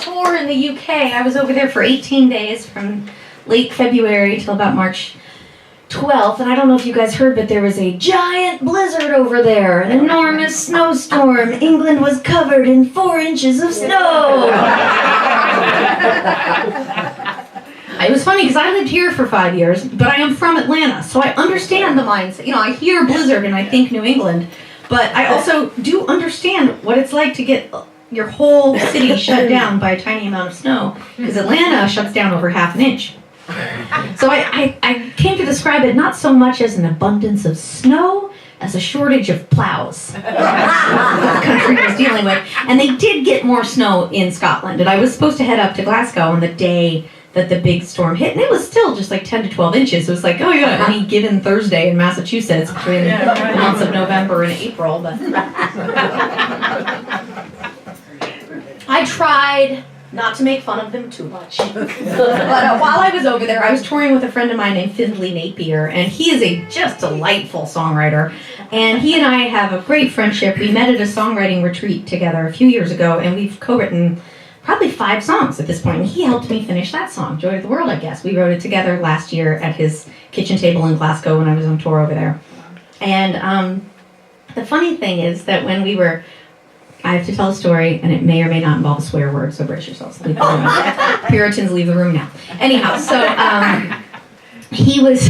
tour in the UK. I was over there for 18 days from late February till about March 12th, and I don't know if you guys heard, but there was a giant blizzard over there, an enormous snowstorm. England was covered in 4 inches of snow. It was funny because I lived here for 5 years, but I am from Atlanta, so I understand the mindset. You know, I hear blizzard and I think New England, but I also do understand what it's like to get your whole city shut down by a tiny amount of snow, because Atlanta shuts down over half an inch. So I came to describe it not so much as an abundance of snow as a shortage of plows that the country was dealing with. And they did get more snow in Scotland, and I was supposed to head up to Glasgow on the day that the big storm hit, and it was still just like 10 to 12 inches. It was like, oh yeah, any given Thursday in Massachusetts between the months of November and April. But I tried not to make fun of them too much. But while I was over there, I was touring with a friend of mine named Findlay Napier, and he is a just delightful songwriter. And he and I have a great friendship. We met at a songwriting retreat together a few years ago, and we've co-written probably 5 songs at this point. And he helped me finish that song, Joy of the World, I guess. We wrote it together last year at his kitchen table in Glasgow when I was on tour over there. And the funny thing is that when we were, I have to tell a story, and it may or may not involve a swear word, so brace yourselves. Leave the room. Puritans, leave the room now. Anyhow, so he was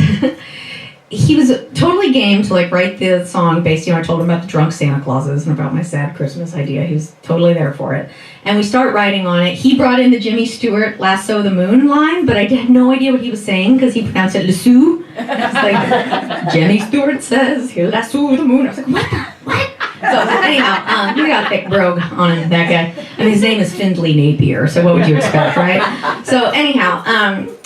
totally game to like write the song based, I told him about the drunk Santa Clauses and about my sad Christmas idea. He was totally there for it. And we start writing on it. He brought in the Jimmy Stewart Lasso the Moon line, but I had no idea what he was saying because he pronounced it Lasso. It's like, Jimmy Stewart says, he'll lasso the moon. I was like, what? So anyhow, we got a thick brogue on him, that guy. And his name is Findlay Napier, so what would you expect, right? So anyhow,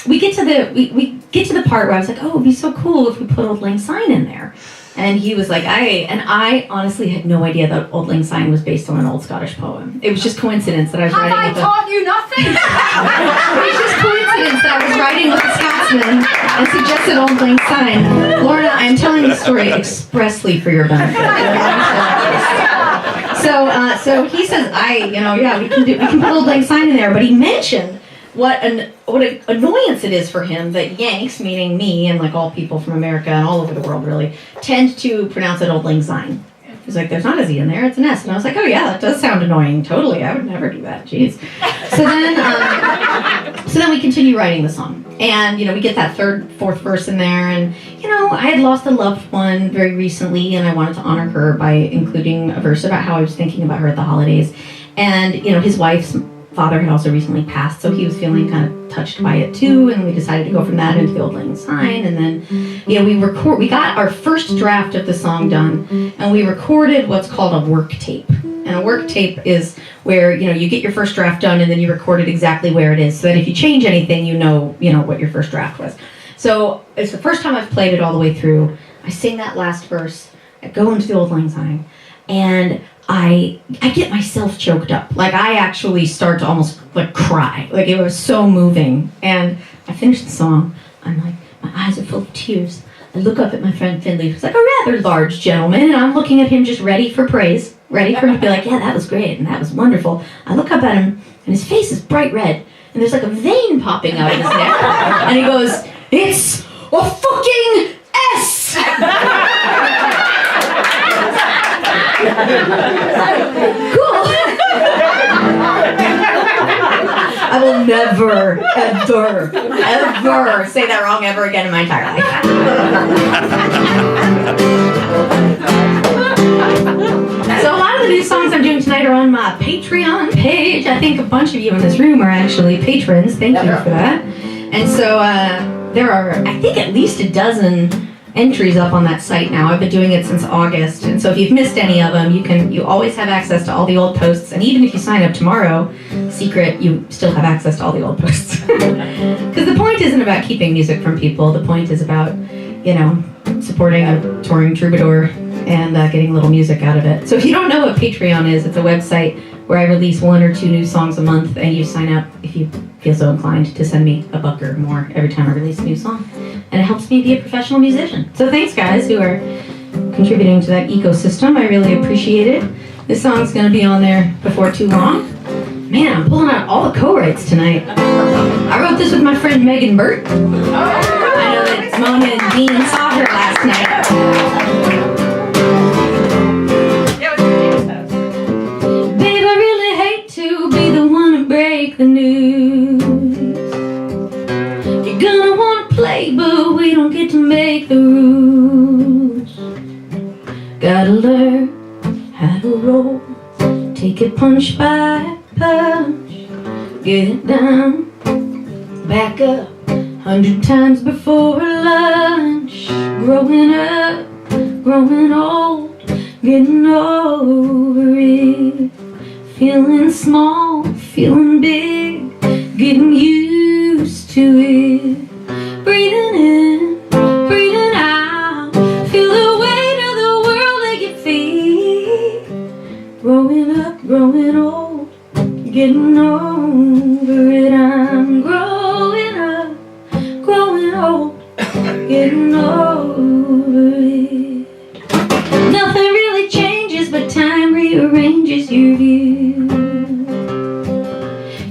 we get to the part where I was like, oh, it would be so cool if we put Auld Lang Syne in there. And he was like, I honestly had no idea that Auld Lang Syne was based on an old Scottish poem. It was just coincidence that I was writing with taught you nothing? It was just coincidence that I was writing with a Scotsman and suggested Auld Lang Syne. Lorna, I am telling this story expressly for your benefit. So he says, we can put Auld Lang Syne in there, but he mentioned what an annoyance it is for him that Yanks, meaning me and like all people from America and all over the world really, tend to pronounce it Auld Lang Syne. He's like, there's not a Z in there, it's an S. And I was like, oh yeah, that does sound annoying. Totally, I would never do that, jeez. So then we continue writing the song. And, we get that 3rd, 4th verse in there. And, I had lost a loved one very recently, and I wanted to honor her by including a verse about how I was thinking about her at the holidays. And, his wife's father had also recently passed, so he was feeling kind of touched by it too, and we decided to go from that into the Auld Lang Syne. And then, we got our first draft of the song done, and we recorded what's called a work tape. And a work tape is where, you get your first draft done, and then you record it exactly where it is, so that if you change anything, you know what your first draft was. So it's the first time I've played it all the way through. I sing that last verse, I go into the Auld Lang Syne, and I get myself choked up. Like, I actually start to almost like cry. Like, it was so moving. And I finish the song. I'm like, my eyes are full of tears. I look up at my friend Findlay, who's like a rather large gentleman, and I'm looking at him just ready for praise, ready for him to be like, yeah, that was great, and that was wonderful. I look up at him, and his face is bright red, and there's like a vein popping out of his neck. And he goes, it's a fucking S! Cool. I will never, ever, ever say that wrong ever again in my entire life. So a lot of the new songs I'm doing tonight are on my Patreon page. I think a bunch of you in this room are actually patrons. Thank you for that. And so there are, I think, at least a dozen entries up on that site now. I've been doing it since August, and so if you've missed any of them, you always have access to all the old posts, and even if you sign up tomorrow, secret, you still have access to all the old posts. Because the point isn't about keeping music from people, the point is about, supporting a touring troubadour and getting a little music out of it. So if you don't know what Patreon is, it's a website where I release 1 or 2 new songs a month, and you sign up if you feel so inclined to send me $1 or more every time I release a new song. And it helps me be a professional musician. So thanks, guys, who are contributing to that ecosystem. I really appreciate it. This song's going to be on there before too long. Man, I'm pulling out all the co-writes tonight. I wrote this with my friend Megan Burt. I know that Mona and Dean saw her last night. Babe, I really hate to be the one to break the news. You're gonna wanna play, but we don't get to make the rules. Gotta learn how to roll. Take it punch by punch. Get it down. Back up 100 times before lunch. Growing up, growing old, getting over it. Feeling small, feeling big, getting used to it. Breathing in, breathing out. Feel the weight of the world at your feet. Growing up, growing old, getting over it. I'm growing up, growing old, getting over it. Nothing really changes, but time rearranges your view.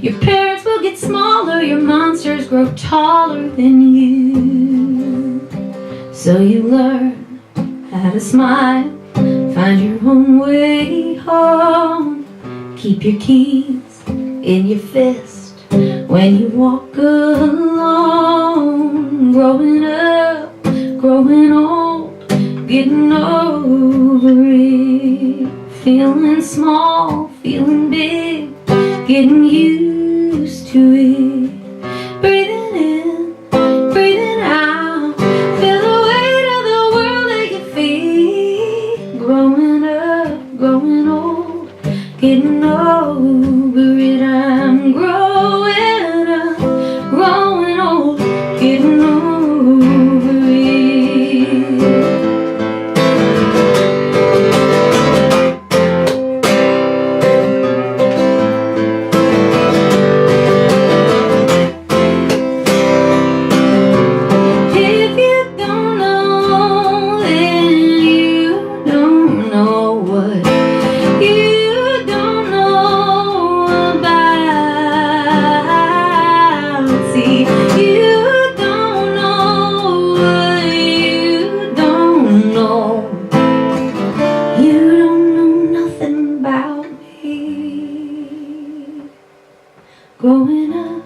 Your parents will get smaller, your monsters grow taller than you. So you learn how to smile, find your own way home. Keep your keys in your fist when you walk alone. Growing up, growing old, getting over it. Feeling small, feeling big, getting used to it. Breathing in, breathing out. Feel the weight of the world at your feet. Growing up, growing old, getting over it. I'm growing up, growing old, getting over it. If you don't know, then you don't know what you don't know about. See, you don't know what you don't know. You don't know nothing about me. Growing up,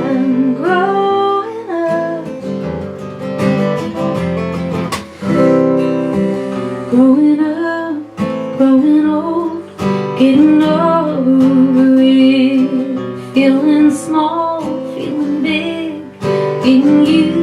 I'm growing up. Growing up, growing old, getting over it. Feeling small, feeling big, getting used